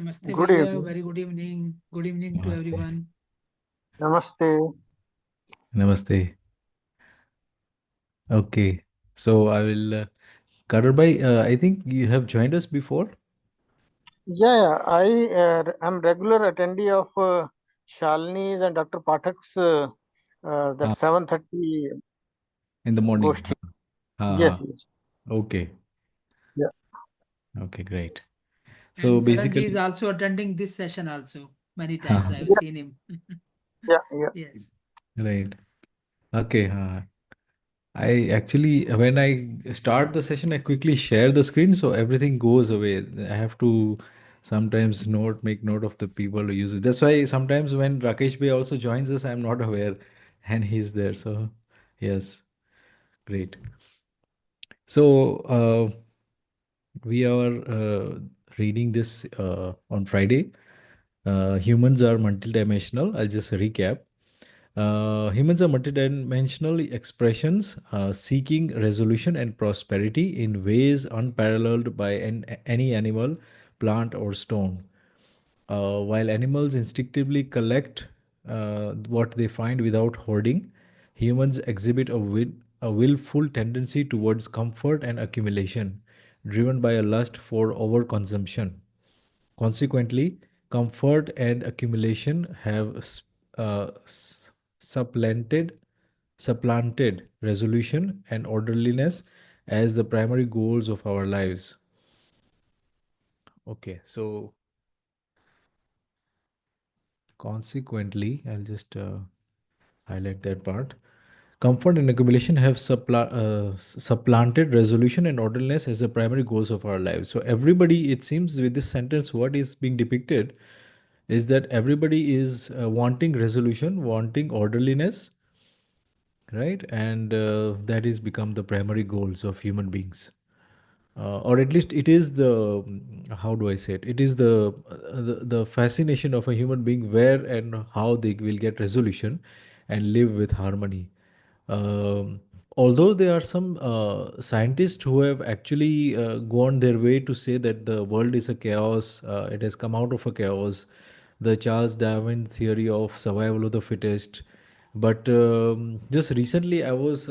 Namaste, Good Vidya. evening. Very good evening. Good evening to Namaste. everyone. Namaste. Namaste. Okay. So I will, Karar bhai, I think you have joined us before Yeah, I am regular attendee of Shalini's and Dr. Pathak's that uh, 7:30 in the morning. Goshti. Uh, Yes, yes. okay. Yeah, Okay, great. So And Karanji is basically, also attending this session also. Many times uh, I have yeah, seen him. yeah, yeah. Yes. right. Okay. I actually, when I start the session, I quickly share the screen so everything goes away. I have to sometimes make note of the people who use it. That's why sometimes when Rakesh bhai also joins us, I'm not aware and he's there. So, yes, great. So, we are reading this on Friday. Humans are multidimensional. I'll just recap. Humans are multidimensional expressions seeking resolution and prosperity in ways unparalleled by any animal, plant, or stone. While animals instinctively collect what they find without hoarding, humans exhibit a willful tendency towards comfort and accumulation, driven by a lust for overconsumption. Consequently, comfort and accumulation have supplanted supplanted resolution and orderliness as the primary goals of our lives. Okay, so consequently, I'll just highlight that part. Comfort and accumulation have supplanted resolution and orderliness as the primary goals of our lives. So, everybody, it seems, with this sentence, what is being depicted is that everybody is wanting resolution, wanting orderliness, right? And that is become the primary goals of human beings. Or at least it is the how do I say it? It is the fascination of a human being where and how they will get resolution and live with harmony. Although there are some scientists who have actually gone their way to say that the world is a chaos, it has come out of a chaos, the Charles Darwin theory of survival of the fittest. But just recently, I was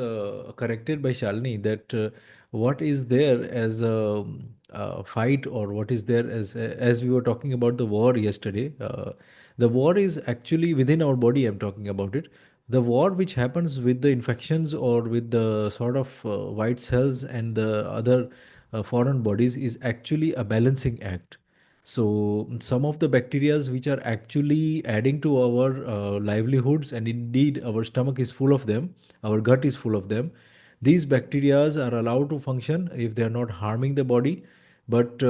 corrected by Shalini that what is there as a fight, or what is there as we were talking about the war yesterday. The war is actually within our body. I'm talking about it. The war which happens with the infections or with the sort of white cells and the other foreign bodies is actually a balancing act. So some of the bacterias which are actually adding to our livelihoods, and indeed our stomach is full of them, our gut is full of them. These bacterias are allowed to function if they are not harming the body, but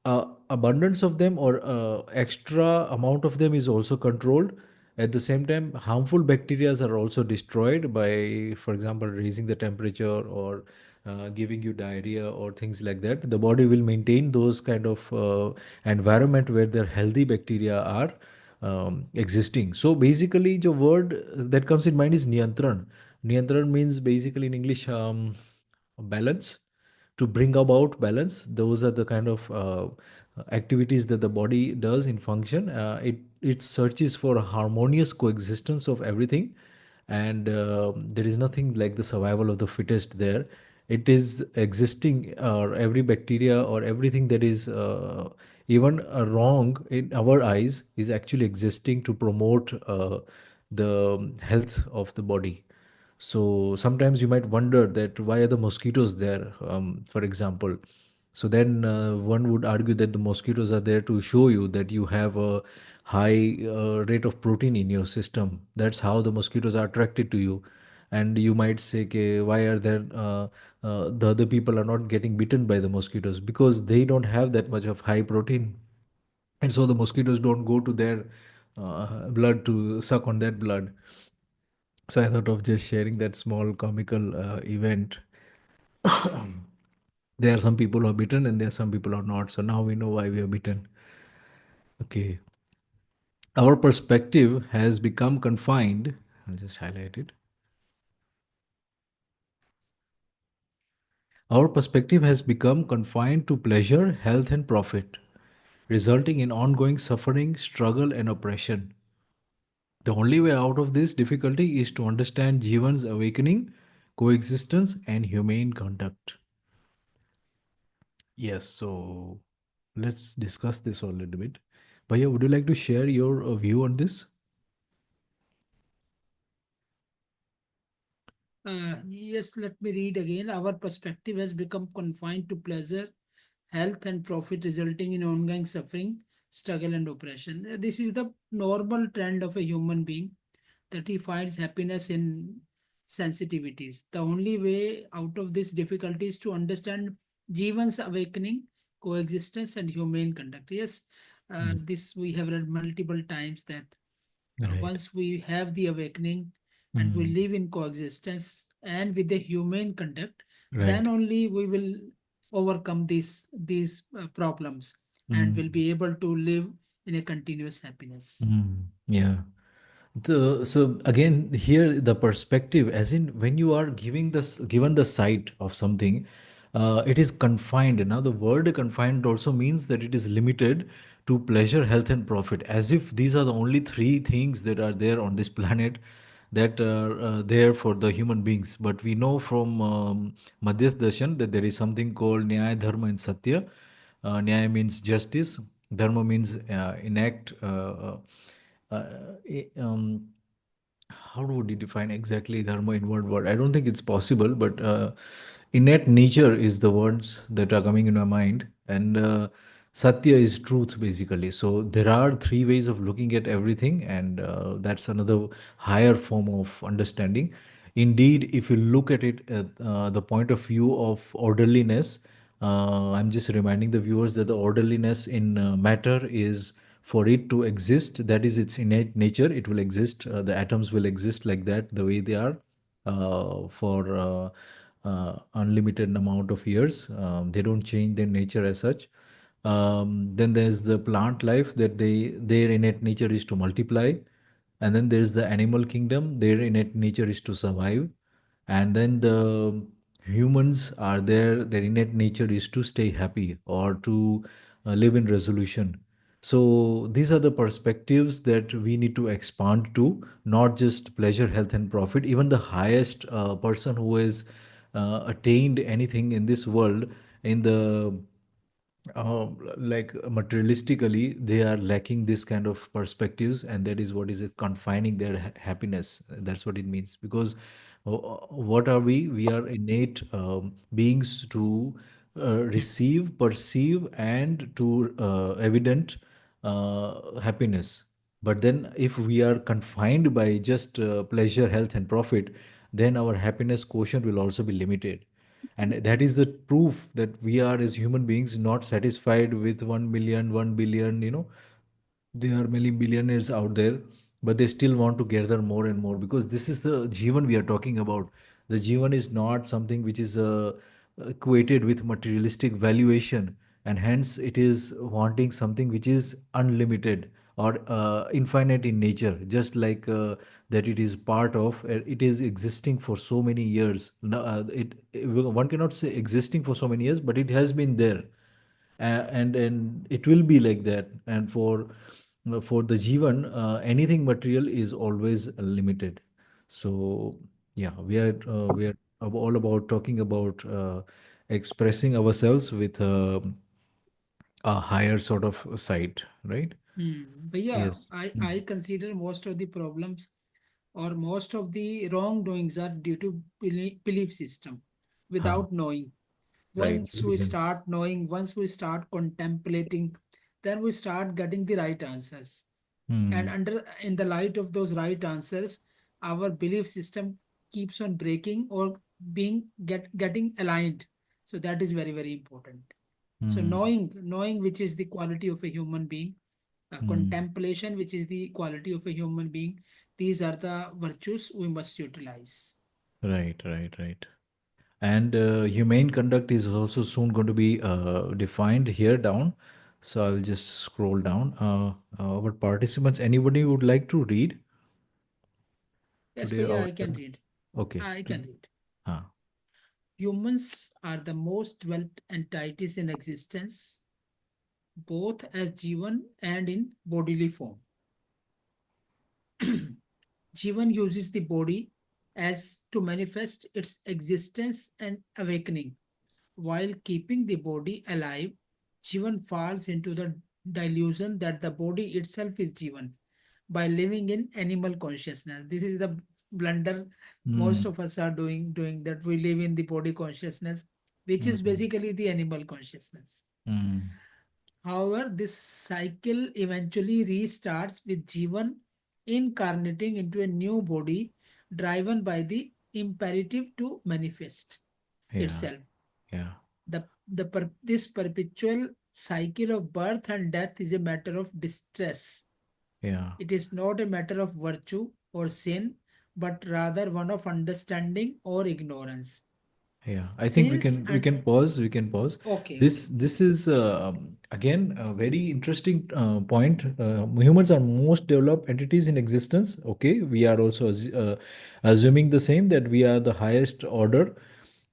abundance of them or extra amount of them is also controlled. At the same time, harmful bacteria are also destroyed by, for example, raising the temperature or giving you diarrhea or things like that. The body will maintain those kind of environment where the healthy bacteria are existing. So basically, the word that comes in mind is niyantran. Niyantran means basically in English balance, to bring about balance. Those are the kind of activities that the body does in function. It searches for a harmonious coexistence of everything, and there is nothing like the survival of the fittest there. It is existing, or every bacteria or everything that is even wrong in our eyes is actually existing to promote the health of the body. So sometimes you might wonder that why are the mosquitoes there, for example. So then one would argue that the mosquitoes are there to show you that you have a high rate of protein in your system. That's how the mosquitoes are attracted to you. And you might say, okay, why are there the other people are not getting bitten by the mosquitoes? Because they don't have that much of high protein, and so the mosquitoes don't go to their blood to suck on that blood. So I thought of just sharing that small comical event. There are some people who are bitten and there are some people who are not. So now we know why we are bitten. Okay. Our perspective has become confined. I'll just highlight it. Our perspective has become confined to pleasure, health, and profit. resulting in ongoing suffering, struggle, and oppression. The only way out of this difficulty is to understand Jivan's awakening, coexistence, and humane conduct. Yes, so let's discuss this a little bit. Bhaiya, would you like to share your view on this? Yes, let me read again. Our perspective has become confined to pleasure, health, and profit, resulting in ongoing suffering, struggle, and oppression. This is the normal trend of a human being, that he finds happiness in sensitivities. The only way out of this difficulty is to understand Jivan's awakening, coexistence, and humane conduct. Yes, Mm. this we have read multiple times, that Right. once we have the awakening and we Mm. live in coexistence and with the humane conduct, then Right. only we will overcome these problems and Mm. will be able to live in a continuous happiness. Mm. Yeah. So again, here the perspective, as in when you are giving this, given the sight of something, it is confined. Now, the word confined also means that it is limited to pleasure, health, and profit, as if these are the only three things that are there on this planet that are there for the human beings. But we know from Madhyas Darshan that there is something called Nyaya, Dharma, and Satya. Nyaya means justice, Dharma means enact. Uh, how would you define exactly dharma in one word? I don't think it's possible, but innate nature is the words that are coming in my mind, and satya is truth basically. So there are three ways of looking at everything, and that's another higher form of understanding. Indeed, if you look at it at the point of view of orderliness, I'm just reminding the viewers that the orderliness in matter is for it to exist, that is its innate nature, it will exist. The atoms will exist like that, the way they are, for unlimited amount of years. They don't change their nature as such. Then there's the plant life, that their innate nature is to multiply. And then there's the animal kingdom, their innate nature is to survive. And then the humans are there, their innate nature is to stay happy or to live in resolution. So these are the perspectives that we need to expand to, not just pleasure, health, and profit. Even the highest person who has attained anything in this world, in the like materialistically, they are lacking this kind of perspectives, and that is what is confining their happiness. That's what it means. Because what are we? We are innate beings to receive, perceive, and to evident happiness. But then, if we are confined by just pleasure, health, and profit, then our happiness quotient will also be limited. And that is the proof that we are, as human beings, not satisfied with 1 million, 1 billion, there are many billionaires out there, but they still want to gather more and more, because this is the Jeevan we are talking about. The Jeevan is not something which is equated with materialistic valuation, and hence it is wanting something which is unlimited or infinite in nature, just like that it is part of, it is existing for so many years. No, one cannot say existing for so many years, but it has been there, and it will be like that. And for the Jivan, anything material is always limited. So yeah, we are all about talking about expressing ourselves with a higher sort of side, right? But yeah, Yes. I consider most of the problems or most of the wrongdoings are due to belief system Huh. without knowing. Right. Once we start knowing, once we start contemplating, then we start getting the right answers. And Hmm. under in the light of those right answers, our belief system keeps on breaking or getting aligned. So that is very, very important. So Hmm. knowing which is the quality of a human being, Hmm. contemplation which is the quality of a human being, these are the virtues we must utilize. Right. Right. Right. And humane conduct is also soon going to be defined here down. So I'll just scroll down. Our participants, anybody would like to read Yes, today? but yeah, Our I can read. okay. I can read. Ah. Humans are the most developed entities in existence. both as Jeevan and in bodily form. Jeevan uses the body as to manifest its existence and awakening. While keeping the body alive, Jivan falls into the delusion that the body itself is Jivan by living in animal consciousness. This is the blunder most Mm, of us are doing that we live in the body consciousness, which is mm, basically the animal consciousness. mm. However, this cycle eventually restarts with Jivan incarnating into a new body driven by the imperative to manifest Yeah, itself. yeah, This perpetual cycle of birth and death is a matter of distress. yeah. It is not a matter of virtue or sin, but rather one of understanding or ignorance. Yeah, I think we Since can we and can pause. We can pause. okay, This okay. this is again a very interesting point. Humans are most developed entities in existence. Okay, we are also assuming the same, that we are the highest order,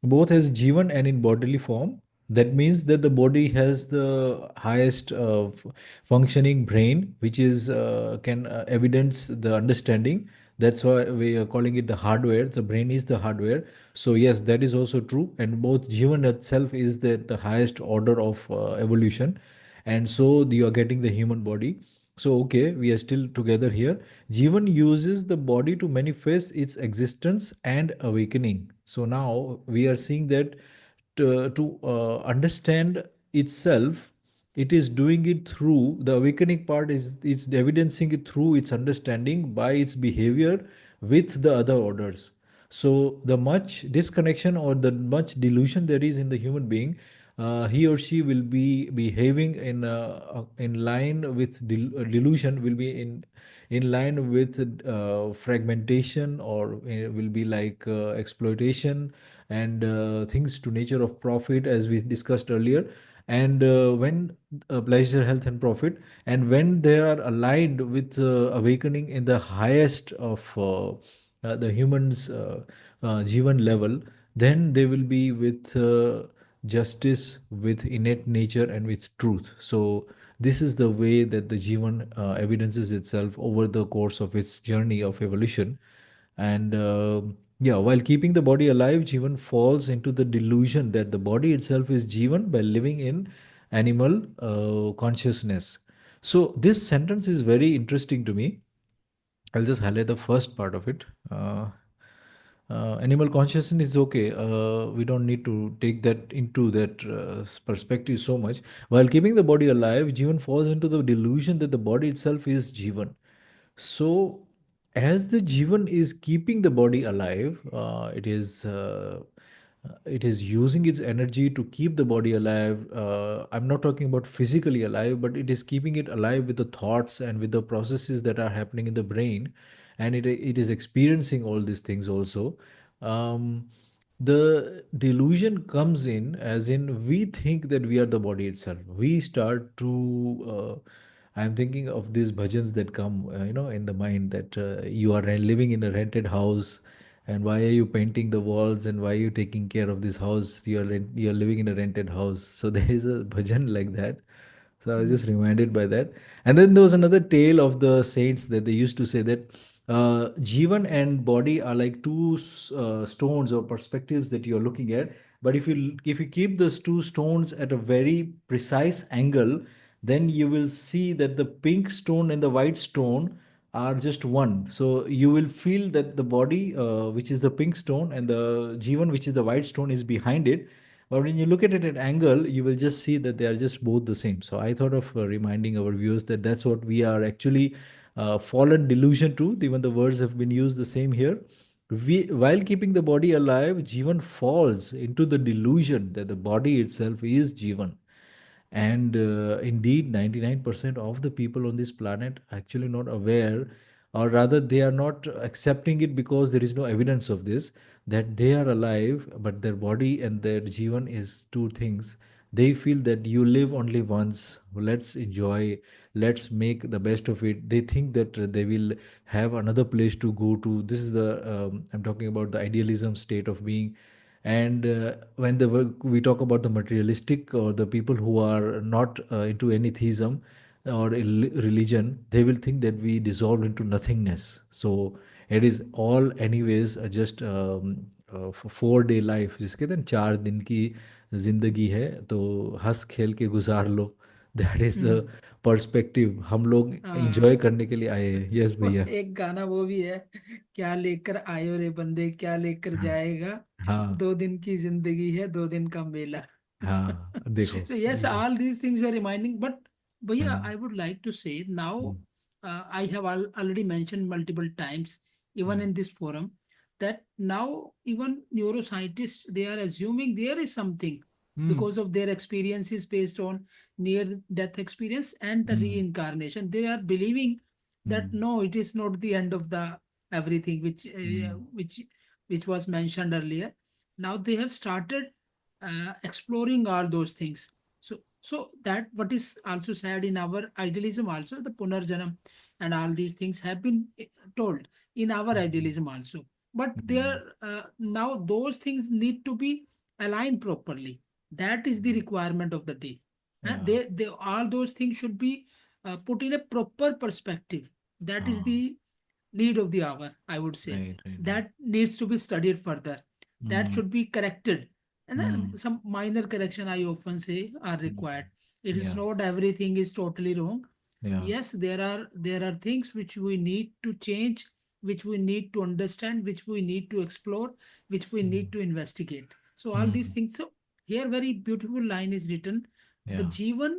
both as Jivan and in bodily form. That means that the body has the highest functioning brain, which is can evidence the understanding. That's why we are calling it the hardware. The brain is the hardware. So yes, that is also true. And both Jivan itself is the highest order of evolution, and so you are getting the human body. So okay, we are still together here. Jivan uses the body to manifest its existence and awakening. So now we are seeing that to understand itself, it is doing it through the awakening part, is it's evidencing it through its understanding by its behavior with the other orders. So the much disconnection or the much delusion there is in the human being, he or she will be behaving in line with delusion, will be in line with fragmentation, or will be like exploitation and things to nature of profit, as we discussed earlier. And when pleasure, health, and profit, and when they are aligned with awakening in the highest of the humans jivan level, then they will be with justice, with innate nature, and with truth. So this is the way that the jivan evidences itself over the course of its journey of evolution. And yeah, while keeping the body alive, jivan falls into the delusion that the body itself is jivan by living in animal consciousness. So this sentence is very interesting to me. I'll just highlight the first part of it. Animal consciousness is okay. We don't need to take that into that perspective so much. While keeping the body alive, Jivan falls into the delusion that the body itself is Jivan. So, as the Jivan is keeping the body alive, it is using its energy to keep the body alive. I'm not talking about physically alive, but it is keeping it alive with the thoughts and with the processes that are happening in the brain, and it is experiencing all these things also. Um, the delusion comes in as in we think that we are the body itself. We start to I'm thinking of these bhajans that come, in the mind, that you are living in a rented house, and why are you painting the walls, and why are you taking care of this house? You're living in a rented house. So there is a bhajan like that. So I was just Hmm. reminded by that. And then there was another tale of the saints that they used to say that Jivan and body are like two stones or perspectives that you're looking at. But if you keep those two stones at a very precise angle, then you will see that the pink stone and the white stone are just one. So you will feel that the body, which is the pink stone, and the Jivan, which is the white stone, is behind it. But when you look at it at angle, you will just see that they are just both the same. So I thought of reminding our viewers that that's what we are actually fallen delusion to. Even the words have been used the same here. While keeping the body alive, Jivan falls into the delusion that the body itself is Jivan. And indeed, 99% of the people on this planet actually not aware, or rather, they are not accepting it because there is no evidence of this, that they are alive, but their body and their jivan is two things. They feel that you live only once. Let's enjoy. Let's make the best of it. They think that they will have another place to go to. This is the I'm talking about the idealism state of being. And when we talk about the materialistic or the people who are not into any theism or religion, they will think that we dissolve into nothingness. So it is all anyways just 4 day life, जिसे कहते हैं 4 दिन की जिंदगी है, तो हंस खेल के गुजार लो. That is the hmm, perspective हम लोग हाँ, एंजॉय करने के लिए आए हैं. यस वो भैया. एक गाना वो भी है, क्या लेकर आयो रे बंदे, क्या लेकर हाँ. जाएगा, हाँ. 2 दिन की जिंदगी है, 2 दिन का मेला. हाँ देखो. So yes, all these things are reminding, but Bhaiya, hmm. I would like to say now, hmm. I have already mentioned multiple times, even hmm. in this forum, that now even neuroscientists, they are assuming there is something hmm. because of their experiences based on near death experience and the hmm. reincarnation. They are believing that hmm. no, it is not the end of the everything hmm. which was mentioned earlier. Now they have started exploring all those things. So that what is also said in our idealism also, the punarjanam and all these things have been told in our idealism also. But hmm. there now those things need to be aligned properly. That is the requirement of the day. Yeah. They all those things should be put in a proper perspective. That is हाँ. the need of the hour, I would say. Right, right, right. That needs to be studied further. That hmm. should be corrected. And then hmm. some minor correction I often say are required. It is Yeah. not everything is totally wrong. Yeah. Yes, there are things which we need to change, which we need to understand, which we need to explore, which we need to investigate. So all these hmm. things. So here very beautiful line is written. The Yeah. Jeevan,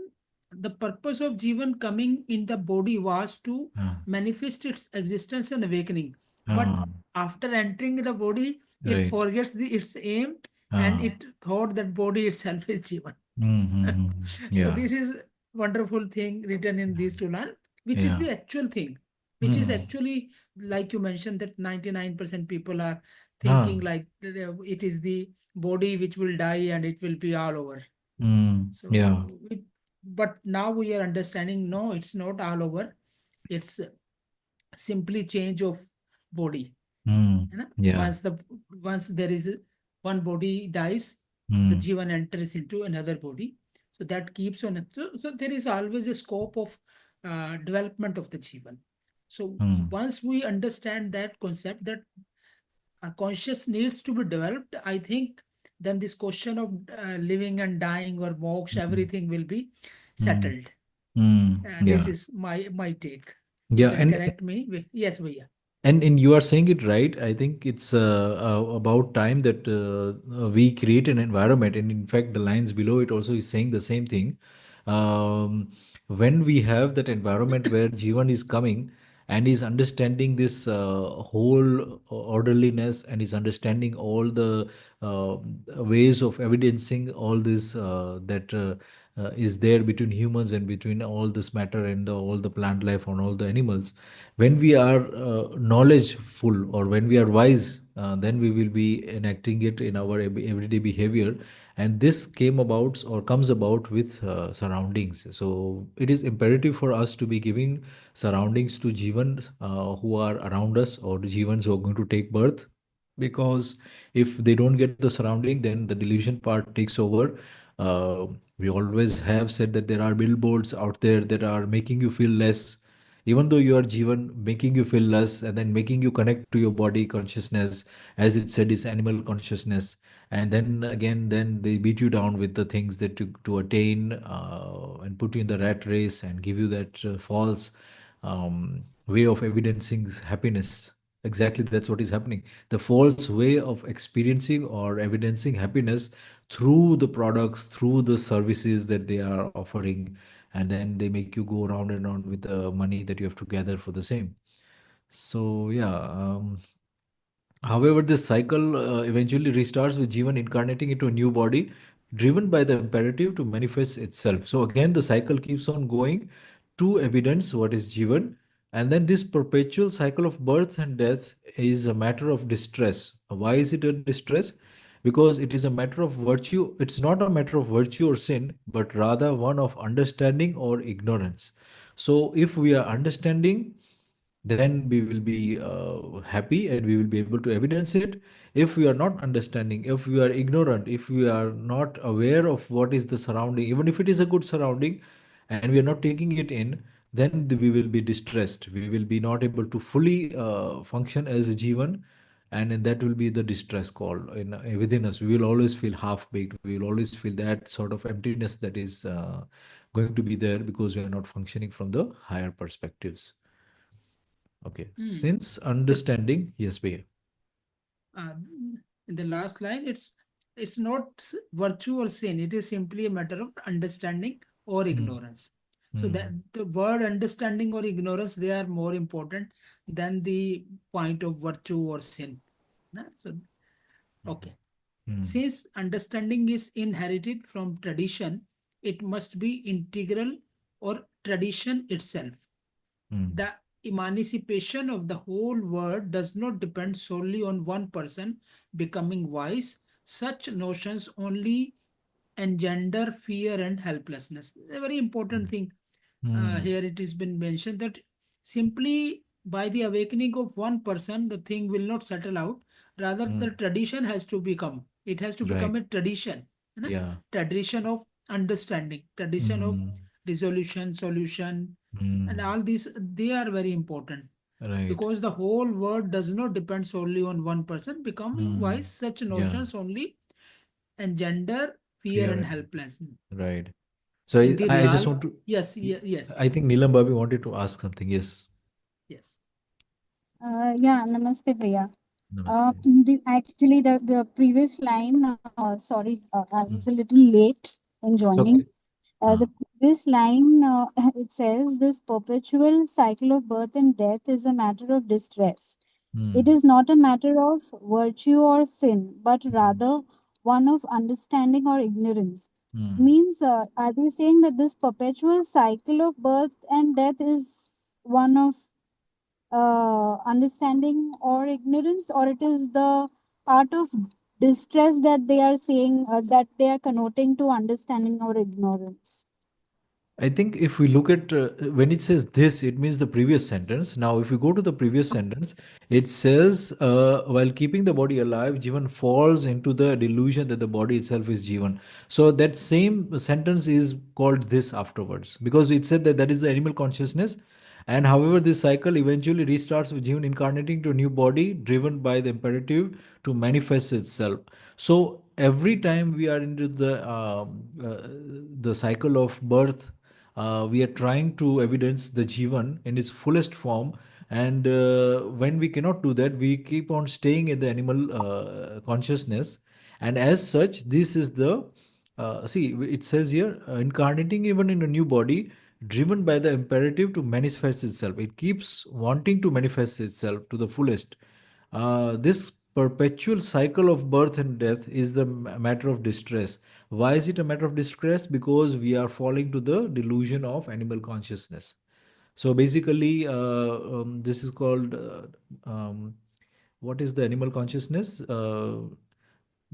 the purpose of Jeevan coming in the body was to हाँ. manifest its existence and awakening. But हाँ. after entering the body, it Right. forgets its aim and हाँ. it thought that body itself is Jeevan. So Yeah. this is wonderful thing written in these two lines, which is Yeah. the actual thing, which is hmm. actually like you mentioned that 99% people are thinking हाँ. like it is the body which will die and it will be all over. Yeah. So, but now we are understanding no, it's not all over. It's simply change of body. You know, Yeah. once there is one body dies, the hmm. Jivan enters into another body. So that keeps on. So there is always a scope of development of the Jivan. So hmm. once we understand that concept that a conscious needs to be developed, I think then this question of living and dying or moksha, hmm. everything will be hmm. settled. This Yeah. is my take. You Yeah. can correct me. Yes, Bhaiya. And you are saying it right. I think it's about time that we create an environment, and in fact, the lines below it also is saying the same thing. When we have that environment where Jivan is coming and is understanding this whole orderliness and is understanding all the uh, ways of evidencing all this that is there between humans and between all this matter and all the plant life and all the animals. When we are knowledgeful or when we are wise, then we will be enacting it in our everyday behavior. And this came about or comes about with surroundings. So it is imperative for us to be giving surroundings to Jeevans who are around us, or the Jeevans who are going to take birth, because if they don't get the surrounding, then the delusion part takes over. We always have said that there are billboards out there that are making you feel less, even though you are Jeevan, making you feel less and then making you connect to your body consciousness, as it said, is animal consciousness. And then again, then they beat you down with the things that to attain and put you in the rat race and give you that false way of evidencing happiness. Exactly, that's what is happening. The false way of experiencing or evidencing happiness through the products, through the services that they are offering, and then they make you go round and round with the money that you have to gather for the same. So yeah, however, this cycle eventually restarts with Jeevan incarnating into a new body, driven by the imperative to manifest itself. So again, the cycle keeps on going to evidence what is Jeevan. And then this perpetual cycle of birth and death is a matter of distress. Why is it a distress? Because it is a matter of virtue. It's not a matter of virtue or sin, but rather one of understanding or ignorance. So if we are understanding, then we will be happy and we will be able to evidence it. If we are not understanding, if we are ignorant, if we are not aware of what is the surrounding, even if it is a good surrounding, and we are not taking it in, then we will be distressed. We will be not able to fully function as a Jeevan, and then that will be the distress call within us. We will always feel half baked. We will always feel that sort of emptiness that is going to be there because we are not functioning from the higher perspectives. Okay. Hmm. Since The understanding, yes, Bhaiya. uh, in the last line, it's not virtue or sin. It is simply a matter of understanding or Hmm. ignorance. So that Hmm. the word understanding or ignorance, they are more important than the point of virtue or sin. So okay. Hmm. Since understanding is inherited from tradition, it must be integral or tradition itself. Hmm. The emancipation of the whole world does not depend solely on one person becoming wise. Such notions only engender fear and helplessness. A very important thing Hmm. here it has been mentioned that simply by the awakening of one person, the thing will not settle out. Rather, Hmm. the tradition has to become, it has to become Right. a tradition, you know? Yeah. Tradition of understanding, tradition of Hmm. resolution, solution, and Hmm. all these, they are very important Right. because the whole world does not depend solely on one person becoming Hmm. wise. Such Yeah. notions only engender fear Fear and and helplessness. right. So In the I just real, want to. yes, yes, I yes, think yes, Neelam Bhabi wanted to ask something. Yes. yes. Yeah, namaste, Priya. Namaste. The previous line, sorry, I was a Hmm. little late in It's joining. okay. The previous line, it says, this perpetual cycle of birth and death is a matter of distress. It Hmm. is not a matter of virtue or sin, but Hmm. rather one of understanding or ignorance. Hmm. Means, are they saying that this perpetual cycle of birth and death is one of understanding or ignorance, or it is the part of distress that they are saying, that they are connoting to understanding or ignorance? I think if we look at when it says this, it means the previous sentence. Now, if we go to the previous sentence, it says, while keeping the body alive, Jivan falls into the delusion that the body itself is Jivan. So that same sentence is called this afterwards because it said that that is the animal consciousness. And however, this cycle eventually restarts with Jivan incarnating to a new body driven by the imperative to manifest itself. So every time we are into the cycle of birth, we are trying to evidence the Jivan in its fullest form. And when we cannot do that, we keep on staying in the animal consciousness. And as such, this is the see, it says here incarnating even in a new body, driven by the imperative to manifest itself. It keeps wanting to manifest itself to the fullest. This perpetual cycle of birth and death is the matter of distress. Why is it a matter of distress? Because we are falling to the delusion of animal consciousness. So basically, this is called what is the animal consciousness?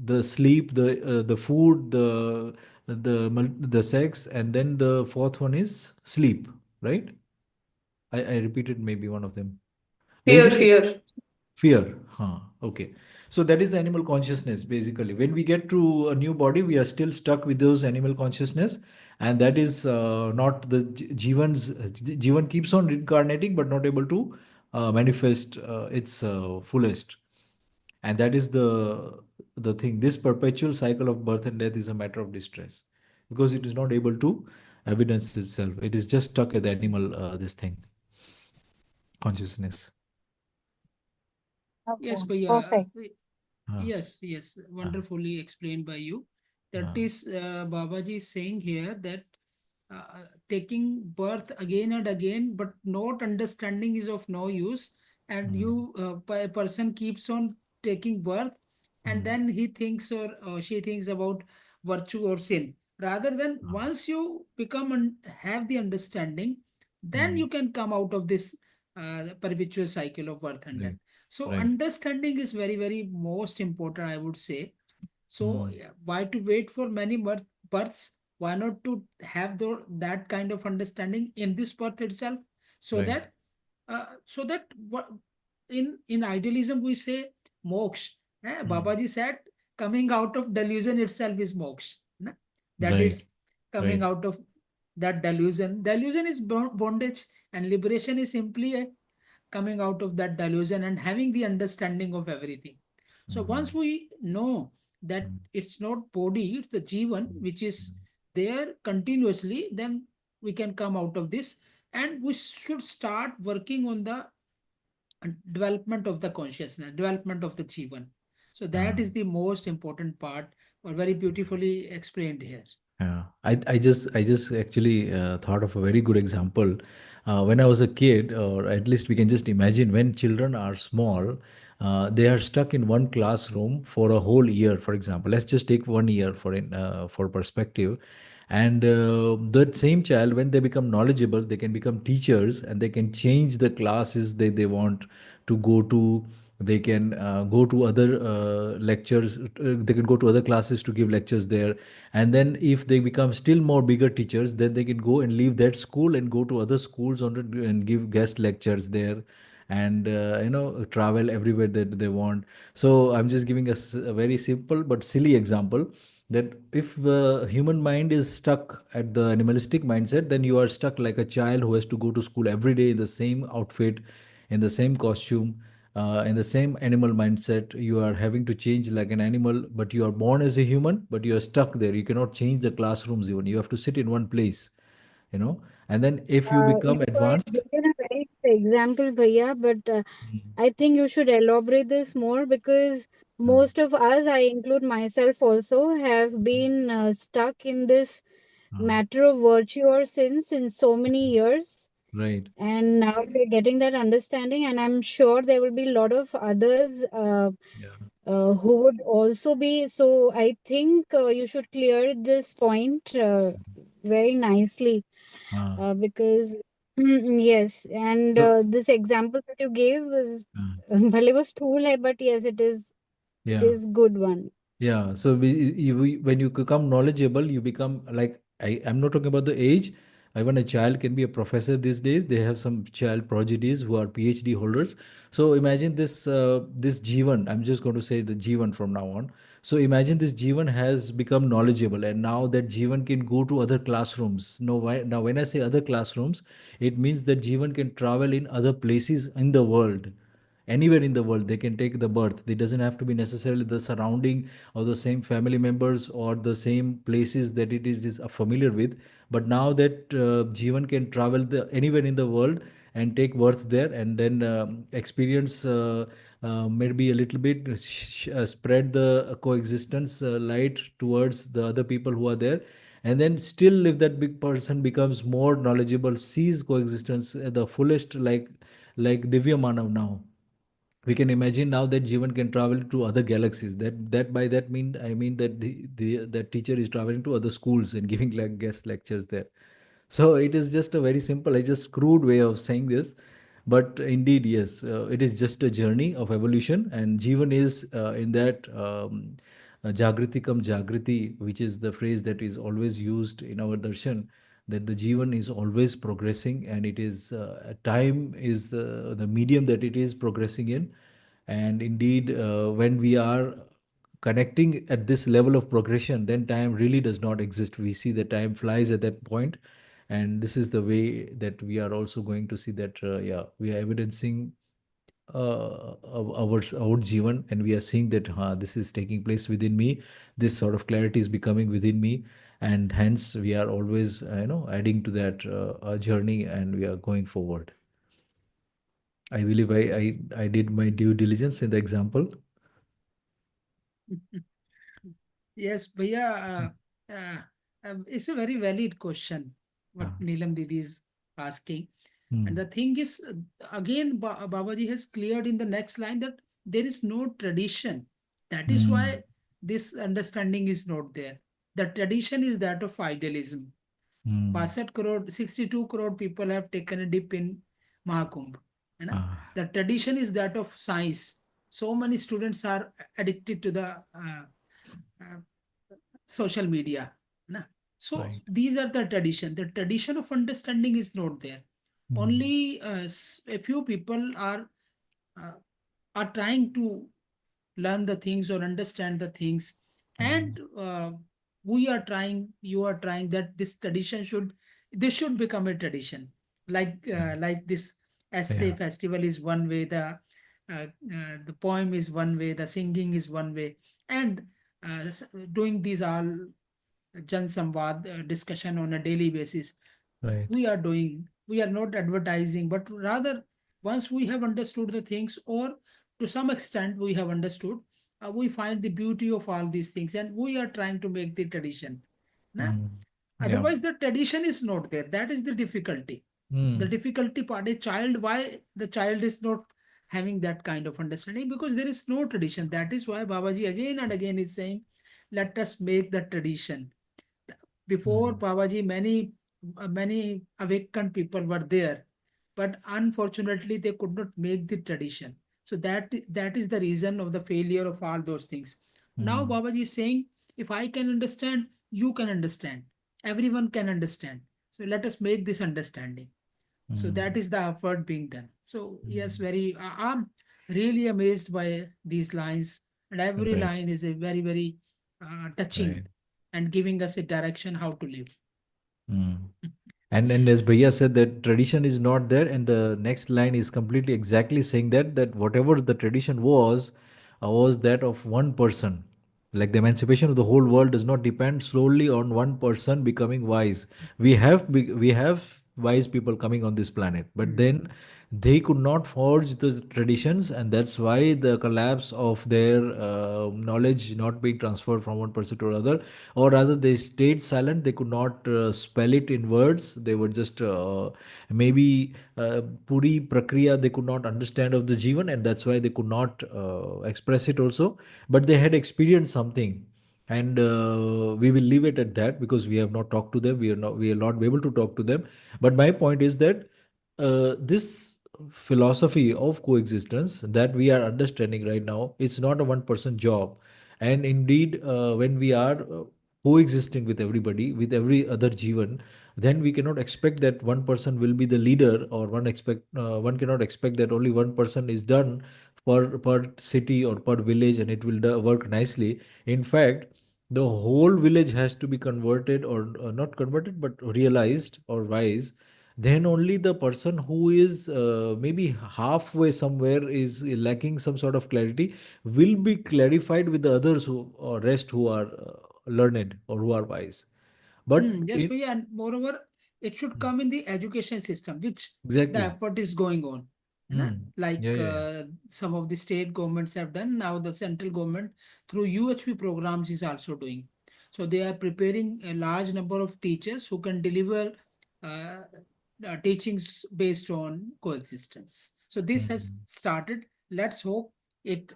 The sleep, the food, the sex, and then the fourth one is sleep, right? I repeated maybe one of them. Fear, Basically, fear. fear. Huh. Okay. So that is the animal consciousness, basically. When we get to a new body, we are still stuck with those animal consciousness. And that is not the Jivan keeps on reincarnating, but not able to manifest its fullest. And that is the thing. This perpetual cycle of birth and death is a matter of distress because it is not able to evidence itself. It is just stuck at the animal, this thing, consciousness. Yes, Okay, Bhaiya. perfect. Uh, Yes, yes, uh, wonderfully explained by you. That uh, is, Babaji is saying here that taking birth again and again, but not understanding is of no use. And mm, you, a person keeps on taking birth, and mm, then he thinks or she thinks about virtue or sin. Rather than uh, once you become and have the understanding, then mm. you can come out of this perpetual cycle of birth and death. Right. So Right. understanding is very, very most important, I would say. So Mm, yeah, why to wait for many births? Why not to have that kind of understanding in this birth itself, so right. that So that what in idealism we say moksha. Babaji said coming out of delusion itself is moksha. Na? That Right. is coming Right. out of that delusion. Delusion is bondage, and liberation is simply a coming out of that delusion and having the understanding of everything. So once we know that it's not body, it's the Jeevan which is there continuously, then we can come out of this, and we should start working on the development of the consciousness, development of the Jeevan. So that Ah. is the most important part, or very beautifully explained here. Yeah, I just actually thought of a very good example. When I was a kid, or at least we can just imagine when children are small, they are stuck in one classroom for a whole year. For example, let's just take 1 year for perspective, and that same child, when they become knowledgeable, they can become teachers and they can change the classes they want to go to. They can go to other lectures, they can go to other classes to give lectures there, and then if they become still more bigger teachers, then they can go and leave that school and go to other schools and give guest lectures there, and travel everywhere that they want. So I'm just giving a very simple but silly example, that if the human mind is stuck at the animalistic mindset, then you are stuck like a child who has to go to school every day in the same outfit, in the same costume, in the same animal mindset. You are having to change like an animal, but you are born as a human, but you are stuck there. You cannot change the classrooms even. You have to sit in one place, you know. And then if you You become are advanced, given a very good example, Bhaiya, but mm, I think you should elaborate this more because mm, most of us, I include myself also, have been stuck in this uh, matter of virtue or sin since so many years. right, And now we're getting that understanding, and I'm sure there will be a lot of others yeah, who would also be. So I think you should clear this point very nicely uh, because yes, and so, this example that you gave was uh, bhale was stool hai, but yes, it yeah. is good one. Yeah, so when you become knowledgeable, you become like, I'm not talking about the age. Even a child can be a professor these days. They have some child prodigies who are PhD holders. So imagine this Jeevan. I'm just going to say the Jeevan from now on. So imagine this Jeevan has become knowledgeable, and now that Jeevan can go to other classrooms. No, now when I say other classrooms, it means that Jeevan can travel in other places in the world, anywhere in the world they can take the birth. It doesn't have to be necessarily the surrounding or the same family members or the same places that it is familiar with. But now that Jeevan can travel anywhere in the world and take birth there, and then experience maybe a little bit, spread the coexistence light towards the other people who are there, and then still if that big person becomes more knowledgeable, sees coexistence at the fullest, like Divya Manav now, we can imagine now that Jeevan can travel to other galaxies. That by that mean I mean that the that teacher is traveling to other schools and giving like guest lectures there. So it is just a very simple, I just crude way of saying this, but indeed yes, it is just a journey of evolution, and Jeevan is in that Jagriti kam Jagriti, which is the phrase that is always used in our darshan, that the Jeevan is always progressing, and it is time is the medium that it is progressing in. And indeed, when we are connecting at this level of progression, then time really does not exist. We see that time flies at that point, and this is the way that we are also going to see that yeah, we are evidencing our Jeevan, and we are seeing that this is taking place within me. This sort of clarity is becoming within me, and hence we are always adding to that journey, and we are going forward. I believe I did my due diligence in the example. Yes, Bhaiya, it's a very valid question what Ah, Neelam Didi is asking. And hmm, the thing is, again, Babaji has cleared in the next line that there is no tradition. That is hmm, why this understanding is not there. The tradition is that of idealism. hmm, 62 crore, 62 crore people have taken a dip in Mahakumbh. You know? ah, The tradition is that of science. So many students are addicted to the uh, social media. Na? So right. these are the tradition. The tradition of understanding is not there. only a few people uh, are trying to learn the things or understand the things, Mm. and we are trying, you are trying, that this tradition should, this should become a tradition, like this essay Yeah. festival is one way, the poem is one way, the singing is one way, and doing these all jan samvad discussion on a daily basis, Right. we are doing, we are not advertising, but rather once we have understood the things, or to some extent we have understood, we find the beauty of all these things, and we are trying to make the tradition. Na? Mm. Yeah. Otherwise the tradition is not there, that is the difficulty. The Mm. difficulty part is child, why the child is not having that kind of understanding, because there is no tradition. That is why Babaji again and again is saying, let us make the tradition. Before Mm. Babaji, many awakened people were there, but unfortunately they could not make the tradition. So that is the reason of the failure of all those things. Now Mm. Babaji is saying, if I can understand, you can understand, everyone can understand. So let us make this understanding. So that Mm. is the effort being done. So yes, Mm. very I'm really amazed by these lines, and every Right. line is a very touching Right. and giving us a direction how to live. Mm. And as Bhaiya said, that tradition is not there, and the next line is completely exactly saying that whatever the tradition was that of one person. Like the emancipation of the whole world does not depend solely on one person becoming wise. We have wise people coming on this planet, but Mm. then they could not forge the traditions, and that's why the collapse of their knowledge not being transferred from one person to another, or rather they stayed silent. They could not spell it in words. They were just maybe puri prakriya they could not understand of the Jeevan, and that's why they could not express it also. But they had experienced something, and we will leave it at that because we have not talked to them. We are not able to talk to them. But my point is that this philosophy of coexistence that we are understanding right now, it's not a one person job. And indeed, when we are coexisting with everybody, with every other Jeevan, then we cannot expect that one person will be the leader, or one cannot expect that only one person is done per city or per village and it will work nicely. In fact, the whole village has to be converted, or not converted but realized or wise. Then only the person who is maybe halfway somewhere is lacking some sort of clarity will be clarified with the others who or rest who are learned or who are wise. But Yes, it Priya, and moreover, it should come in the education system, which the exactly. effort is going on. Na? Yeah, Like yeah, yeah. some of the state governments have done, now the central government through UHP programs is also doing. So they are preparing a large number of teachers who can deliver uh, teachings based on coexistence. So this has Mm, started. Let's hope it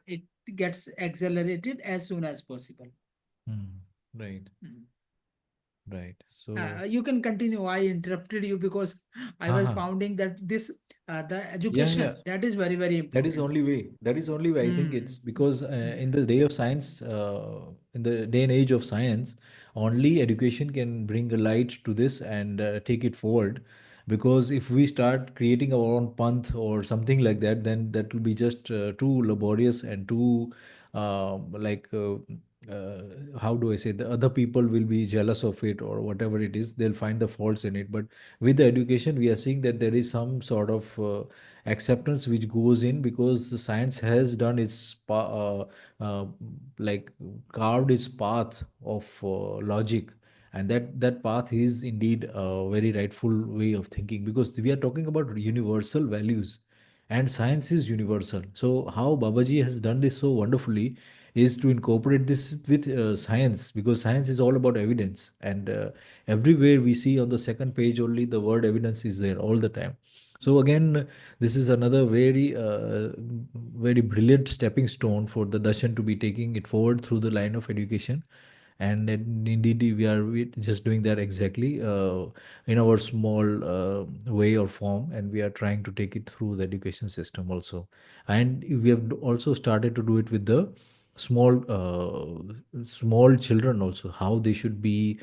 gets accelerated as soon as possible. mm. Right, Mm. right. So, You can continue. I interrupted you because I was haha. founding that this the Yeah, yeah. education, that is very That is the important. only way. That is the only way. I think Hmm. it's because in Hmm. the day of science, in the day and age of science, only education can bring a light to this and take it forward. Because if we start creating our own panth or something like that, then that will be just too laborious and too like how do I say, the other people will be jealous of it or whatever it is. They'll find the faults in it. But with the education, we are seeing that there is some sort of acceptance which goes in because the science has done its like carved its path of logic, and that path is indeed a very rightful way of thinking, because we are talking about universal values and science is universal. So how Babaji has done this so wonderfully is to incorporate this with science, because science is all about evidence, and everywhere we see on the second page only the word evidence is there all the time. So again, this is another very brilliant stepping stone for the darshan to be taking it forward through the line of education. And indeed we just doing that exactly in our small way or form, and we are trying to take it through the education system also. And we have also started to do it with the small small children also, how they should be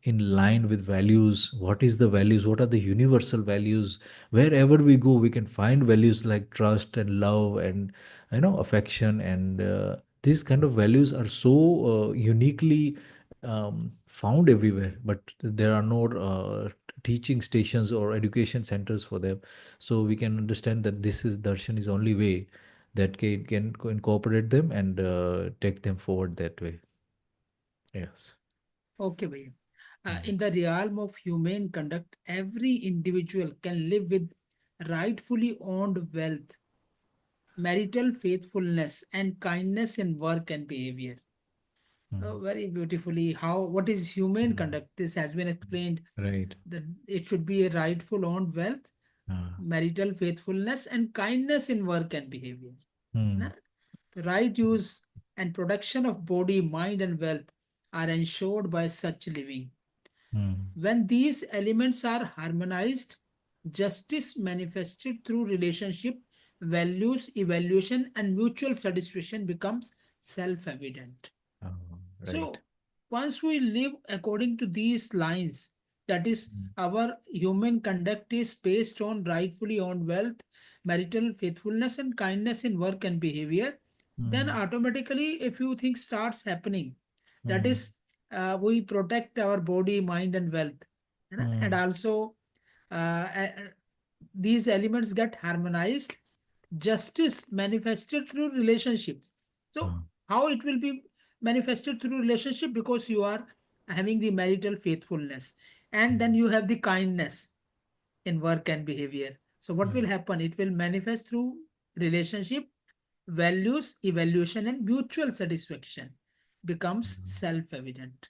in line with values. What is the values, what are the universal values? Wherever we go, we can find values like trust and love and affection, and these kind of values are so uniquely found everywhere, but there are no teaching stations or education centers for them. So we can understand that this is darshan is only way that can incorporate them and take them forward that way. Yes. Okay, bhaiya. Mm. In the realm of humane conduct, every individual can live with rightfully owned wealth, marital faithfulness, and kindness in work and behavior. Mm. Very beautifully, how what is humane Mm. conduct? This has been explained Right. that it should be a rightful owned wealth, Uh, marital faithfulness, and kindness in work and behavior. Na? mm. The right use and protection of body, mind, and wealth are ensured by such living. Mm. When these elements are harmonized, justice manifested through relationship, values, evaluation, and mutual satisfaction becomes self evident. Right. So, once we live according to these lines, that is, Mm. our human conduct is based on rightfully owned wealth, marital faithfulness, and kindness in work and behavior, then Mm. automatically a few things starts happening. That Mm. is, we protect our body, mind, and wealth, and Mm. also these elements get harmonized. Justice manifested through relationships. So Uh, how it will be manifested through relationship? Because you are having the marital faithfulness, and then mm. you have the kindness in work and behavior. So what will Mm. happen? It will manifest through relationship, values, evaluation, and mutual satisfaction becomes Mm. self-evident.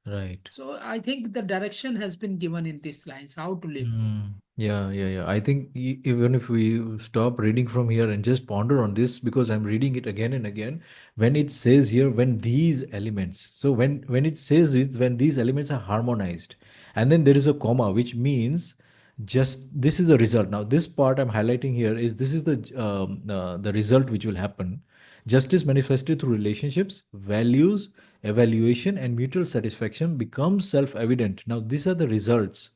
Right. So I think the direction has been given in these lines, how to live. Mm. Yeah, yeah, yeah. I think even if we stop reading from here and just ponder on this, because I'm reading it again and again, when it says here, when these elements, so when it says it's when these elements are harmonized, and then there is a comma, which means just this is the result. Now, this part I'm highlighting here is this is the result which will happen. Justice manifested through relationships, values, evaluation, and mutual satisfaction becomes self-evident. Now, these are the results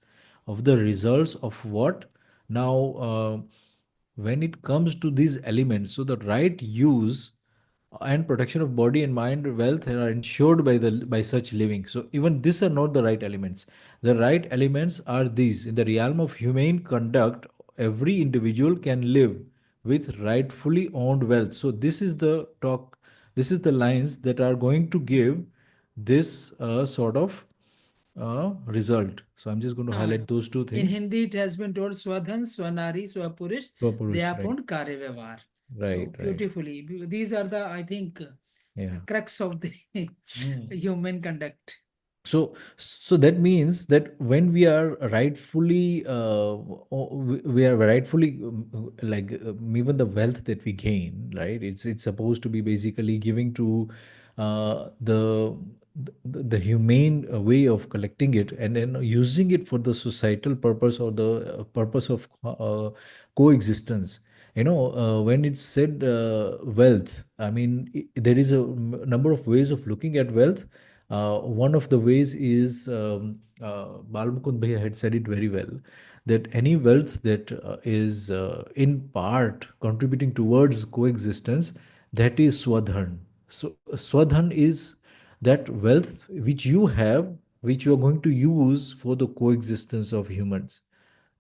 of the results of what now when it comes to these elements, so the right use and protection of body and mind wealth are ensured by such living. So even these are not the right elements. The right elements are these: in the realm of humane conduct, every individual can live with rightfully owned wealth. So this is the talk, this is the lines that are going to give this sort of result. So I'm just going to Uh, highlight those two in things. Hindi, it has been told Swadhan, Swanari, Swapurish, Swapurush, right, Dyapunj, Karyavyavahar. So right, right. beautifully. These are the, I think, Yeah. crux of the Mm. human conduct. So that means that when we are rightfully we are rightfully even the wealth that we gain, right, it's supposed to be basically giving to the humane way of collecting it and then using it for the societal purpose or the purpose of coexistence. When it's said wealth, I mean, there is a number of ways of looking at wealth. One of the ways is Balmukund Bhaiya had said it very well, that any wealth that is in part contributing towards coexistence, that is Swadharn. So Swadharn is that wealth which you have, which you are going to use for the coexistence of humans.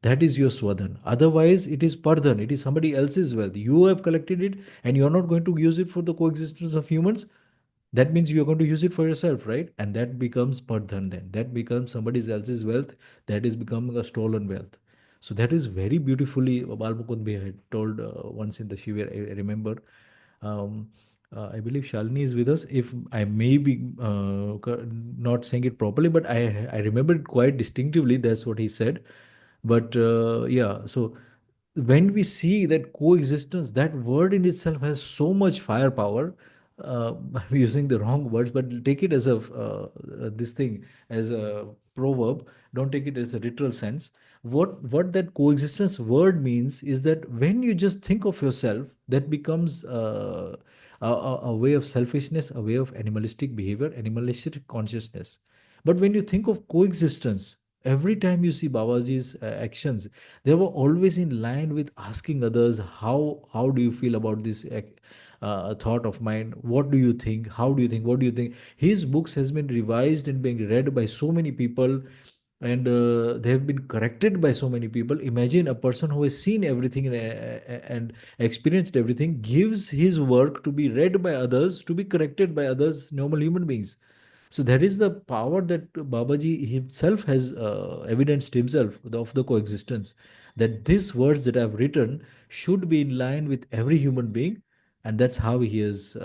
That is your swadhan. Otherwise, it is pardhan. It is somebody else's wealth. You have collected it and you are not going to use it for the coexistence of humans. That means you are going to use it for yourself, right? And that becomes pardhan then. That becomes somebody else's wealth. That is becoming a stolen wealth. So that is very beautifully Balmukund Bhai had told once in the Shivir, I remember. Um, I believe Shalini is with us. If I may be not saying it properly, but I remember it quite distinctively. That's what he said. But yeah, so when we see that coexistence, that word in itself has so much firepower. I'm using the wrong words, but take it as a this thing as a proverb. Don't take it as a literal sense. What that coexistence word means is that when you just think of yourself, that becomes a way of selfishness, a way of animalistic behavior, animalistic consciousness. But when you think of coexistence, every time you see Babaji's actions, they were always in line with asking others, how do you feel about this thought of mine? What do you think? How do you think? What do you think? His books has been revised and being read by so many people, and they have been corrected by so many people. Imagine a person who has seen everything and experienced everything gives his work to be read by others, to be corrected by others, normal human beings. So that is the power that Babaji himself has evidenced himself of the coexistence. That these words that I've written should be in line with every human being, and that's how he has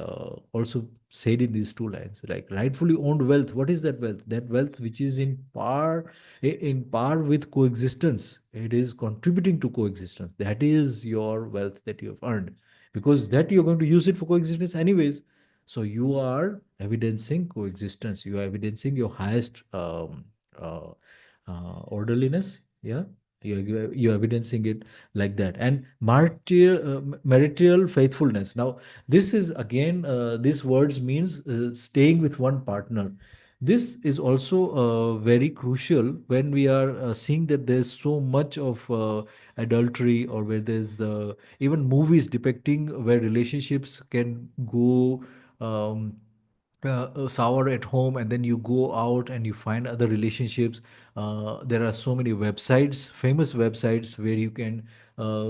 also said in these two lines, like rightfully owned wealth. What is that wealth? That wealth which is in par with coexistence. It is contributing to coexistence. That is your wealth that you have earned, because that you're going to use it for coexistence anyways. So you are evidencing coexistence. You are evidencing your highest uh, orderliness. Yeah, you're evidencing it like that. And marital faithfulness. Now, this is again, these words means staying with one partner. This is also very crucial when we are seeing that there's so much of adultery, or where there's even movies depicting where relationships can go sour at home, and then you go out and you find other relationships. There are so many websites, famous websites, where you can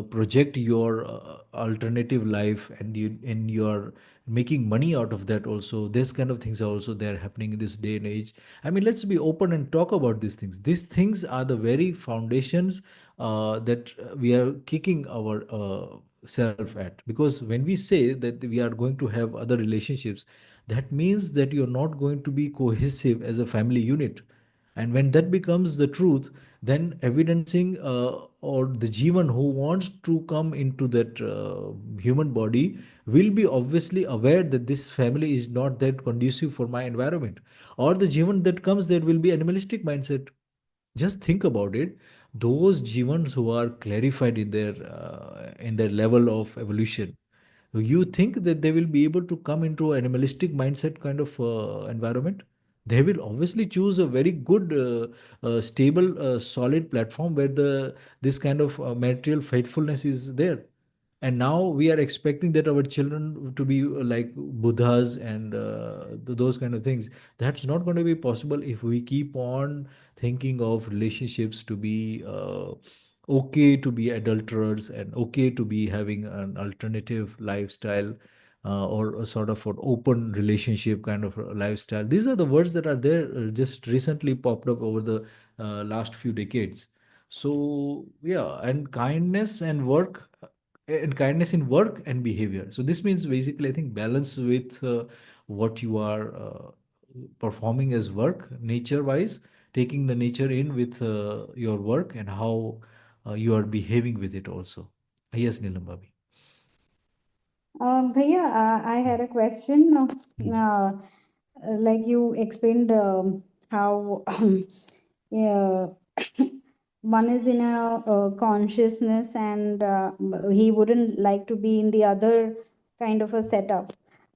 project your alternative life, and you're making money out of that also. This kind of things are also there happening in this day and age. I mean, let's be open and talk about these things. These things are the very foundations that we are kicking our self at, because when we say that we are going to have other relationships, that means that you're not going to be cohesive as a family unit. And when that becomes the truth, then evidencing or the Jeevan who wants to come into that human body will be obviously aware that this family is not that conducive for my environment. Or the Jeevan that comes there will be animalistic mindset. Just think about it. Those Jeevans who are clarified in their level of evolution, you think that they will be able to come into animalistic mindset kind of environment? They will obviously choose a very good stable solid platform where the this kind of material faithfulness is there. And now we are expecting that our children to be like buddhas and those kind of things. That's not going to be possible if we keep on thinking of relationships to be okay to be adulterers, and okay to be having an alternative lifestyle, or a sort of an open relationship kind of a lifestyle. These are the words that are there, just recently popped up over the last few decades. So yeah, and kindness in work and behavior. So this means basically, I think, balance with what you are performing as work, nature wise, taking the nature in with your work, and how you are behaving with it also. Yes, Neelam Bhabi. Bhaiya, I had a question. Like you explained how yeah, one is in a consciousness, and he wouldn't like to be in the other kind of a setup.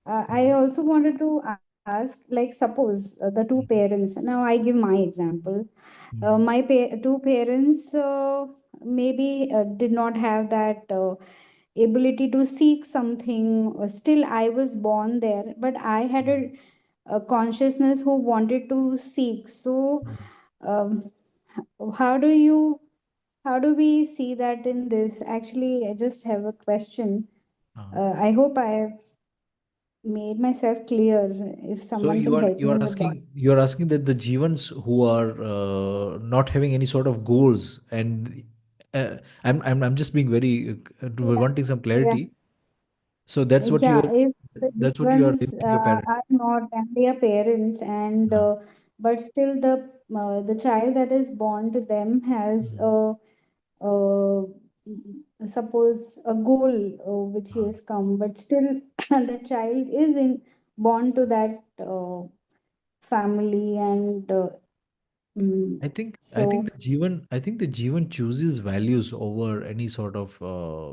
I Mhm. also wanted to ask, like, suppose the two Mhm. parents. Now, I give my example. Mhm. Two parents maybe did not have that ability to seek something. Still, I was born there, but I had a consciousness who wanted to seek. So, um, how do you how do we see that in this? Actually, I just have a question. Uh, I hope I have made myself clear. If so someone could help you me are with that. asking that the Jeevans who are not having any sort of goals, and I'm just being very we're Yeah, wanting some yeah, clarity. So that's what yeah. If the that's what you are Jivans telling your parents. are not, and they are parents, and Uh, but still the child that is born to them has mm, uh, suppose a goal which he uh. has come, but still the child is in born to that family, and mm, I so think the Jeevan chooses values over any sort of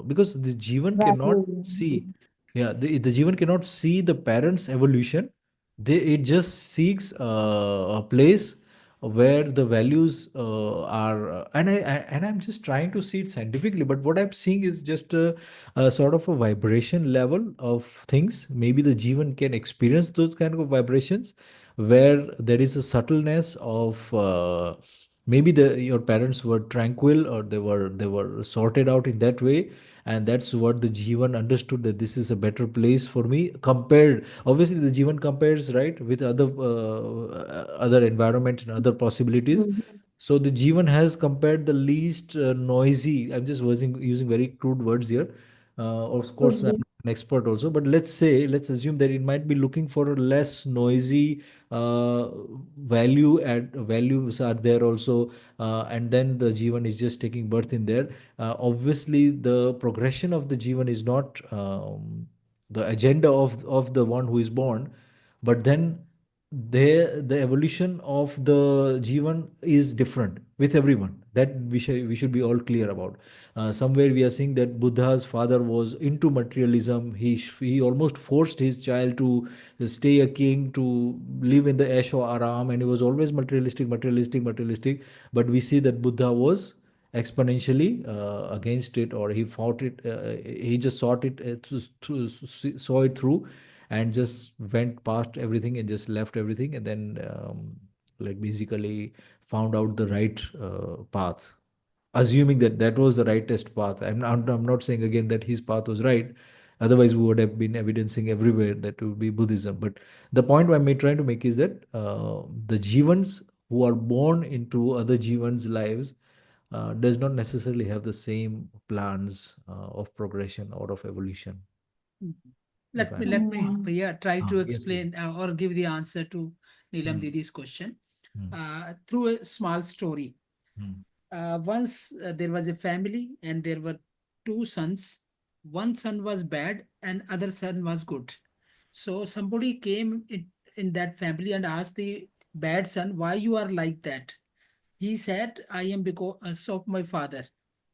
because the Jeevan cannot value. see. Yeah, the Jeevan cannot see the parents' evolution. It just seeks a place where the values are, and I'm just trying to see it scientifically. But what I'm seeing is just a sort of a vibration level of things. Maybe the Jeevan can experience those kind of vibrations, where there is a subtleness of. Maybe your parents were tranquil, or they were sorted out in that way, and that's what the Jeevan understood, that this is a better place for me. Compared, obviously the Jeevan compares, right, with other environment and other possibilities. Mhm. So the Jeevan has compared the least noisy. I'm just using very crude words here. Of course, Could I'm be. not an expert also, but let's assume that it might be looking for a less noisy values are there also, and then the Jeevan is just taking birth in there. Obviously, the progression of the Jeevan is not the agenda of the one who is born, but then the evolution of the Jeevan is different with everyone. That we should be all clear about. Somewhere we are seeing that Buddha's father was into materialism. He almost forced his child to stay a king, to live in the Aisho Aram, and he was always materialistic, materialistic, materialistic. But we see that Buddha was exponentially against it, or he fought it. He just sought it saw it through, and just went past everything and just left everything, and then like basically found out the right path, assuming that that was the rightest path. I'm not saying again that his path was right. Otherwise, we would have been evidencing everywhere that would be Buddhism. But the point I'm trying to make is that the Jeevans who are born into other Jeevans' lives does not necessarily have the same plans of progression or of evolution. Mhm. If Let me, I'm let me, Mm. yeah, try to yes, please. explain or give the answer to Neelam Hmm, Didi's question hmm, through a small story. hmm, Once there was a family and there were two sons. One son was bad and other son was good. So somebody came in that family and asked the bad son, why you are like that? He said, I am because of my father.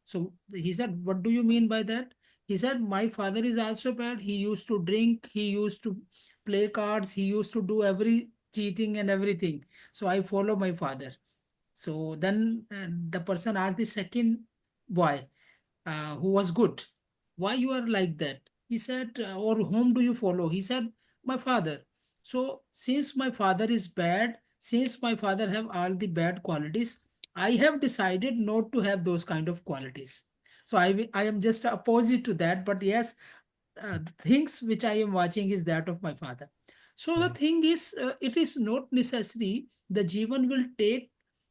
So he said, what do you mean by that? He said, my father is also bad. He used to drink, he used to play cards, he used to do every cheating and everything. So I follow my father. So then the person asked the second boy, who was good, why you are like that? He said, or whom do you follow? He said, my father. So since my father is bad, since my father have all the bad qualities, I have decided not to have those kind of qualities. So I am just opposite to that, but yes, the things which I am watching is that of my father. So the right, thing is, it is not necessary the Jeevan will take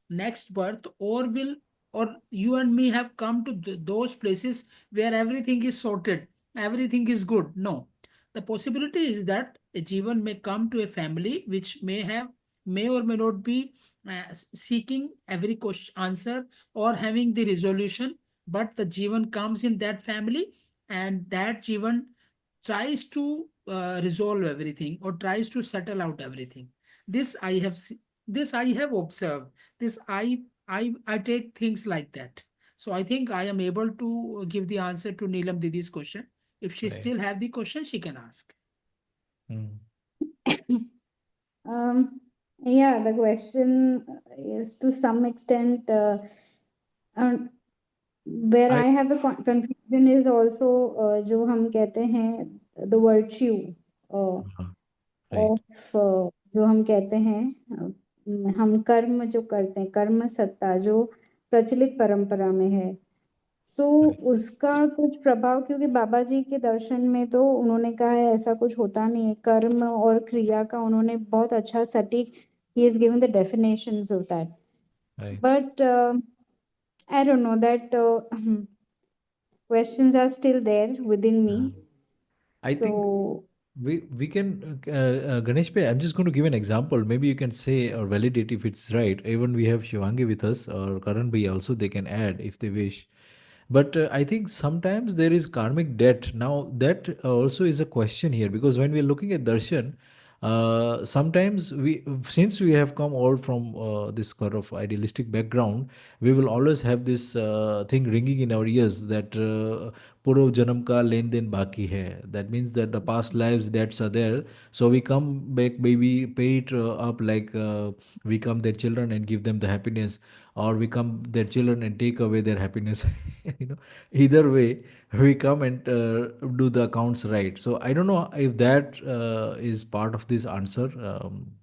next birth, or will, or you and me have come to those places where everything is sorted, everything is good. No, the possibility is that a Jeevan may come to a family which may or may not be seeking every question answer or having the resolution, but the Jeevan comes in that family, and that Jeevan tries to resolve everything or tries to settle out everything. This I have this I have observed. This I take things like that. So I think I am able to give the answer to Neelam Didi's question. If she right. still have the question, she can ask. Hmm, Um, yeah, the question is to some extent um, where I I have a confusion is also जो हम कहते हैं the virtue uh, right, of जो हम कहते हैं हम कर्म जो करते हैं कर्म सत्ता जो प्रचलित परंपरा में है, तो right, उसका कुछ प्रभाव, क्योंकि बाबा जी के दर्शन में तो उन्होंने कहा है ऐसा कुछ होता नहीं है, कर्म और क्रिया का उन्होंने बहुत अच्छा सटीक, he has given the definitions of that, right. but I don't know that questions are still there within Uh, me, I think so we can Ganesh Bhai, I'm just going to give an example. Maybe you can say or validate if it's right. Even we have Shivangi with us, or Karan Bhai also, they can add if they wish. But I think sometimes there is karmic debt. Now, that also is a question here, because when we're looking at darshan, sometimes since we have come all from this kind of idealistic background, we will always have this thing ringing in our ears that पूर्व जन्म का लेन then बाकी है. That means that the past lives debts are there. So we come back, maybe pay it up, like we come their children and give them the happiness, or we come their children and take away their happiness. You know, either way, we come and do the accounts right. So I don't know if that is part of this answer,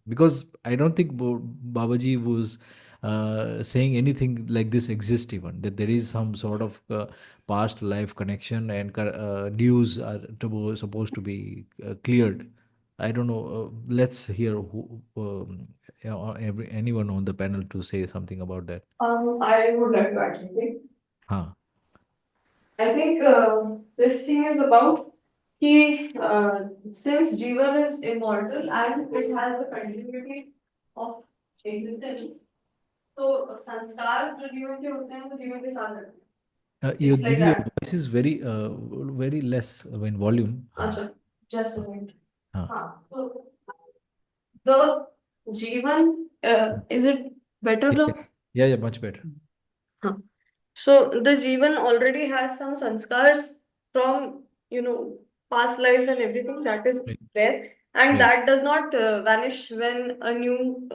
because I don't think Babaji was saying anything like this exists, even that there is some sort of past life connection, and news are supposed to be cleared. I don't know. Let's hear who, anyone on the panel to say something about that. I would like to add something. Huh. I think this thing is about he since Jeevan is immortal and it has the continuity of existence. So संस्कार जो जीवन के होते हैं वो जीवन के साथ रहते हैं. Your It's like Didi, your that. voice is very less in volume. अच्छा, just a minute. Huh. हाँ, so the Jeevan is it better now? Yeah, much better. Huh. So the Jeevan already has some sanskars from, past lives and everything that is Right. there, and Right. that does not vanish when a new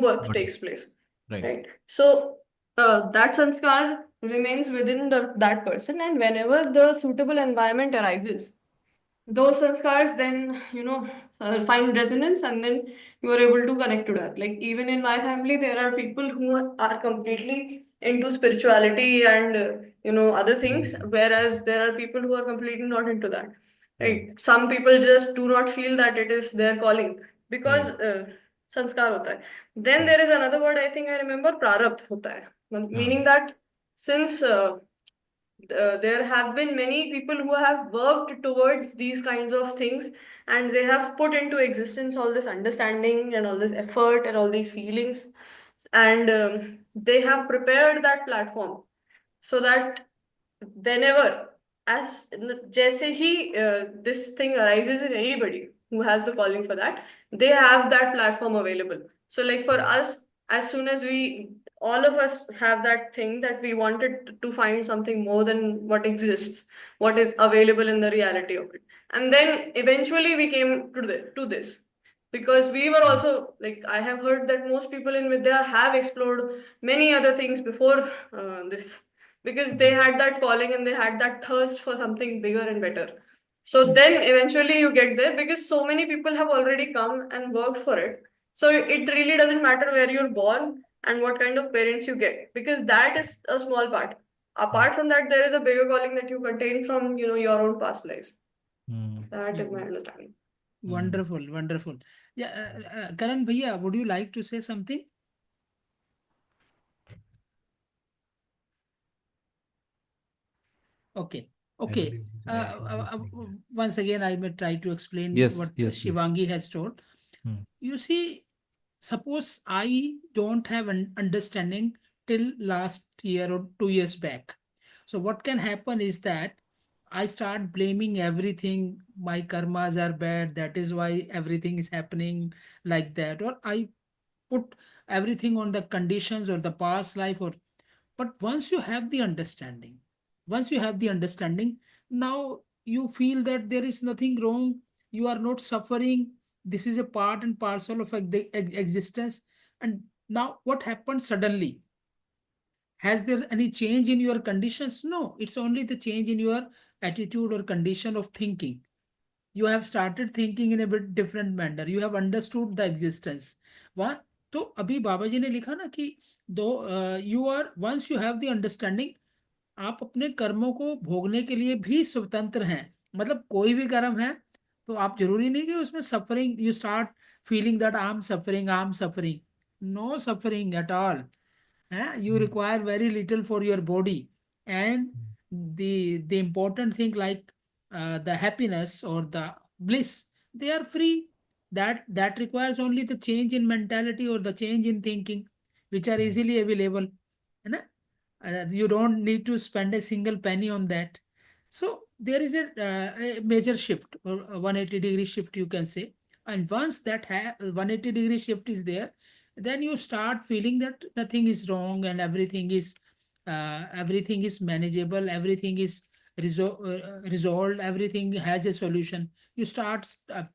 birth Got takes place, Right. right? So that sanskar remains within that person, and whenever the suitable environment arises, those sanskars then find resonance, and then you are able to connect to that. Like even in my family there are people who are completely into spirituality and other things, whereas there are people who are completely not into that, right? Some people just do not feel that it is their calling because sanskar hota hai. Then there is another word, I think I remember, prarabdh hota hai, meaning that since there have been many people who have worked towards these kinds of things, and they have put into existence all this understanding and all this effort and all these feelings, and they have prepared that platform so that whenever as जैसे ही this thing arises in anybody who has the calling for that, they have that platform available. So like for us, as soon as all of us have that thing that we wanted to find something more than what exists, what is available in the reality of it, and then eventually we came to this, because we were also, like, I have heard that most people in Vidya have explored many other things before this, because they had that calling and they had that thirst for something bigger and better. So then eventually you get there because so many people have already come and worked for it. So it really doesn't matter where you're born and what kind of parents you get, because that is a small part. Apart from that, there is a bigger calling that you contain from your own past lives. That is my understanding. Wonderful, wonderful. Yeah, Karan Bhaiya, would you like to say something? Okay, okay. believe he's listening. Once again, I may try to explain Yes, what yes, please. Shivangi has told. You see, suppose I don't have an understanding till last year or 2 years back. So what can happen is that I start blaming everything. My karmas are bad. That is why everything is happening like that. Or I put everything on the conditions or the past life. But once you have the understanding, now you feel that there is nothing wrong. You are not suffering. This is a part and parcel of the existence. And now what happened suddenly? Has there any change in your conditions? No, it's only the change in your attitude or condition of thinking. You have started thinking in a bit different manner. You have understood the existence. What? तो अभी बाबा जी ने लिखा ना कि दो you are once you have the understanding, आप अपने कर्मों को भोगने के लिए भी स्वतंत्र हैं. मतलब कोई भी कर्म है तो आप जरूरी नहीं कि उसमें suffering, you start feeling that I am suffering. No suffering at all. You require very little for your body, and the important thing like the happiness or the bliss, they are free. That requires only the change in mentality or the change in thinking, which are easily available, है ना? You don't need to spend a single penny on that. So there is a major shift or a 180-degree shift, you can say. And once that 180-degree shift is there, then you start feeling that nothing is wrong and everything is manageable, everything is resolved, everything has a solution. You start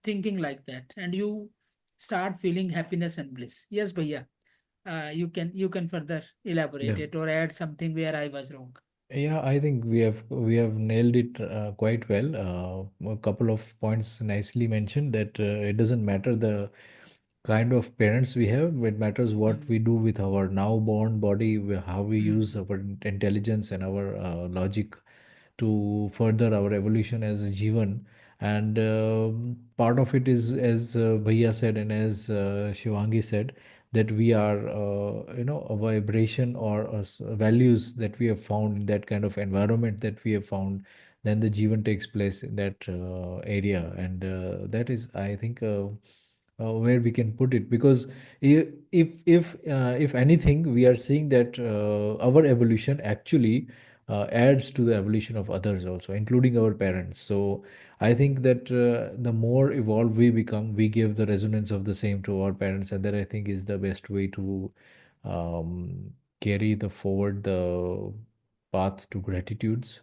thinking like that, and you start feeling happiness and bliss. Yes, Bhaiya. You can further Yeah. elaborate it or add something where I was wrong. Yeah, I think we have nailed it quite well. A couple of points nicely mentioned that it doesn't matter the kind of parents we have, it matters what Mm, we do with our now born body, how we use mm, our intelligence and our logic to further our evolution as a Jeevan. And part of it is, as Bhaiya said and as Shivangi said, that we are, a vibration or values that we have found in that kind of environment that we have found. Then the Jeevan takes place in that area, and that is, I think, where we can put it, because if anything, we are seeing that our evolution actually adds to the evolution of others also, including our parents. So I think that the more evolved we become, we give the resonance of the same to our parents, and that I think is the best way to carry the forward the path to gratitudes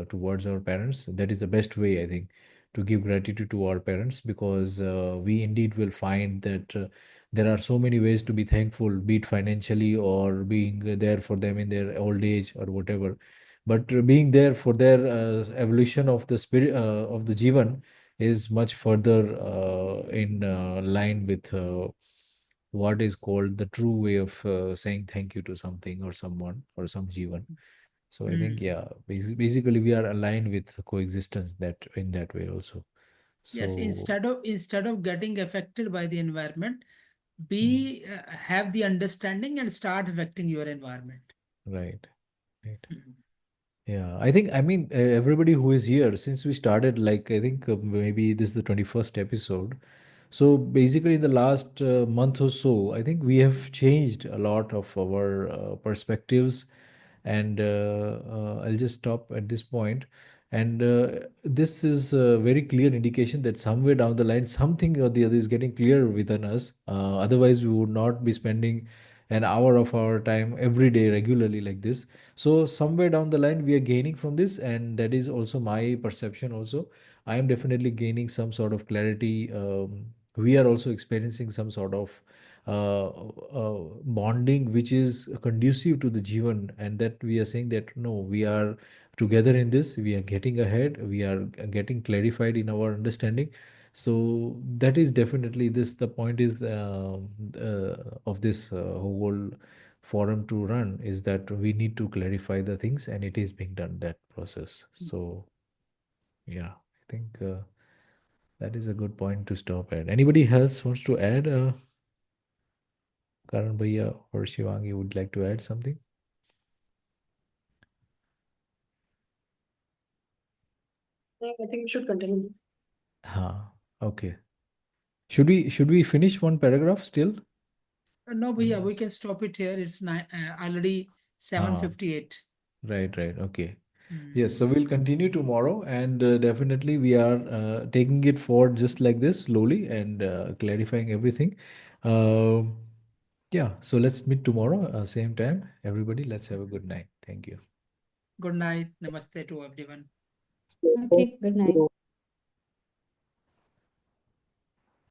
towards our parents. That is the best way, I think, to give gratitude to our parents, because we indeed will find that there are so many ways to be thankful, be it financially or being there for them in their old age or whatever. But being there for their evolution of the spirit of the Jivan is much further in line with what is called the true way of saying thank you to something or someone or some Jivan. So I think, mm. yeah, basically we are aligned with coexistence that in that way also. Yes, So, instead of getting affected by the environment, mm, be have the understanding and start affecting your environment. right, right. Mhm. Yeah, I think, I mean, everybody who is here, since we started, like, I think maybe this is the 21st episode. So basically, in the last month or so, I think we have changed a lot of our perspectives. And I'll just stop at this point. And this is a very clear indication that somewhere down the line, something or the other is getting clear within us. Otherwise, we would not be spending an hour of our time every day regularly like this. So somewhere down the line, we are gaining from this, and that is also my perception. Also, I am definitely gaining some sort of clarity. We are also experiencing some sort of bonding which is conducive to the Jivan, and that we are saying that no, we are together in this, we are getting ahead, we are getting clarified in our understanding. So that is definitely this. The point is of this whole forum to run is that we need to clarify the things, and it is being done, that process. So yeah, I think that is a good point to stop at. Anybody else wants to add? Karan Bhaiya or Shivangi would like to add something? Yeah, I think we should continue. Okay. Should we finish one paragraph still? No, Any Bhaiya, we else? can stop it here. It's already Ah, 7:58. right, right. Okay. Yes, Mm. so we'll continue tomorrow, and definitely we are taking it forward just like this, slowly, and clarifying everything. Uh, yeah, so let's meet tomorrow, same time. Everybody, let's have a good night. Thank you. Good night. Namaste to everyone. Okay, good night.